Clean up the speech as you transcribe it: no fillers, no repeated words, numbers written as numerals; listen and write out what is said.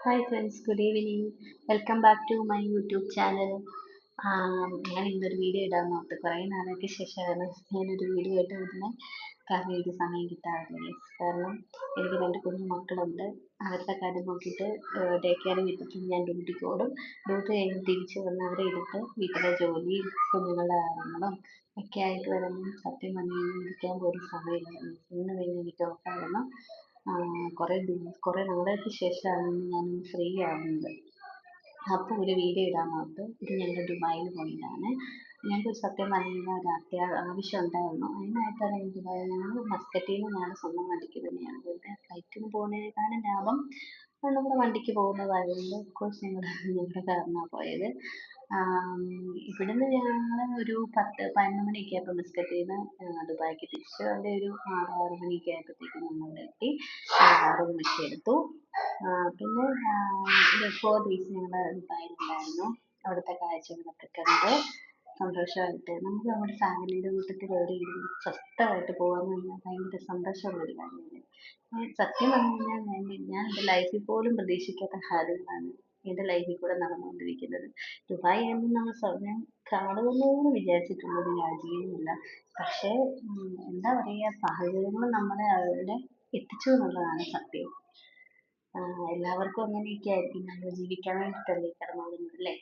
Hi friends, good evening. Welcome back to my YouTube channel. ഞാൻ ഇന്നൊരു video ഇടാൻ നോക്ക്. കുറേ നാളേക്ക് ശേഷമാണ് ഞാനൊരു വീഡിയോ ആയിട്ട് വരുന്നത്. കാരണം എനിക്ക് സമയം കിട്ടാറില്ല. കാരണം എനിക്ക് രണ്ട് കുഞ്ഞു മക്കളുണ്ട്. അവരുടെ കാര്യം നോക്കിയിട്ട് ഡേ കെയർ വിട്ടിട്ട് ഞാൻ ഡ്യൂട്ടിക്ക് ഓടും. ഡ്യൂട്ടി കഴിഞ്ഞ് തിരിച്ച് വന്ന് അവരെ എടുത്ത് വീട്ടിലെ ജോലി, കുഞ്ഞുങ്ങളുടെ കാര്യങ്ങളും ഒക്കെ ആയിട്ട് വരുമ്പോൾ സത്യം പറഞ്ഞു കഴിഞ്ഞാൽ ഇരിക്കാൻ പോലും സമയമില്ല. ഇന്ന് കഴിഞ്ഞ് എനിക്ക് ഓഫായിരുന്നു. കുറേ നാളുകൾക്ക് ശേഷമാണ് ഞാനൊന്ന് ഫ്രീ ആവുന്നത്. അപ്പോൾ ഒരു വീഡിയോ ഇടാൻ ഓർത്തു. ഇത് ഞങ്ങൾ ദുബായിൽ പോയതാണ്. ഞങ്ങൾക്ക് സത്യം പറഞ്ഞു കഴിഞ്ഞാൽ ഒരു ആവശ്യം ഉണ്ടായിരുന്നു. അതിനായിട്ടാണ് ഞാൻ ദുബായിൽ. ഞങ്ങൾ മസ്കറ്റിൽ നിന്ന് ഞാൻ സ്വന്തം വണ്ടിക്ക് തന്നെയാണ് പോയത്. ഫ്ലൈറ്റിന് പോകുന്നതിനേക്കാളും ലാഭം നമ്മുടെ വണ്ടിക്ക് പോകുന്നതായതുകൊണ്ട് ഓഫ്കോഴ്സ് ഞങ്ങളുടെ കാറിനാണ് പോയത്. ഇവിടുന്ന് ഞങ്ങൾ ഒരു 10-11 മണിയൊക്കെ ആയപ്പോൾ മസ്കറ്റിൽ നിന്ന് ദുബായിക്ക് തിരിച്ചു. അവിടെ ഒരു 6 മണിയൊക്കെ ആയപ്പോഴത്തേക്കും നമ്മളിവിടെ എത്തി. റൂമൊക്കെ എടുത്തു. പിന്നെ ഒരു 4 days ഞങ്ങൾ ദുബായിലുണ്ടായിരുന്നു. അവിടുത്തെ കാഴ്ചകളൊക്കെ കണ്ട് സന്തോഷമായിട്ട് നമുക്ക് നമ്മുടെ ഫാമിലിയുടെ കൂട്ടത്തിൽ എവിടെയെങ്കിലും സ്വസ്ഥമായിട്ട് പോകാമെന്ന് പറഞ്ഞാൽ ഭയങ്കര സന്തോഷമുള്ള ഒരു കാര്യമല്ലേ. സത്യം പറഞ്ഞു കഴിഞ്ഞാൽ ഞാൻ എൻ്റെ ലൈഫിൽ പോലും പ്രതീക്ഷിക്കാത്ത കാര്യങ്ങളാണ് എൻ്റെ ലൈഫിൽ കൂടെ നടന്നുകൊണ്ടിരിക്കുന്നത്. ദുബായ് എന്ന് നമ്മൾ സ്വപ്നം കാണുമെന്ന് വിചാരിച്ചിട്ടുള്ള ഒരു രാജ്യമല്ല. പക്ഷേ എന്താ പറയുക, സാഹചര്യങ്ങൾ നമ്മളെ അവിടെ എത്തിച്ചു എന്നുള്ളതാണ് സത്യം. എല്ലാവർക്കും അങ്ങനെയൊക്കെ ആയിരിക്കും. നമ്മൾ ജീവിക്കാൻ വേണ്ടിയിട്ടല്ലേ കിടന്നുറങ്ങുന്നത്, അല്ലേ?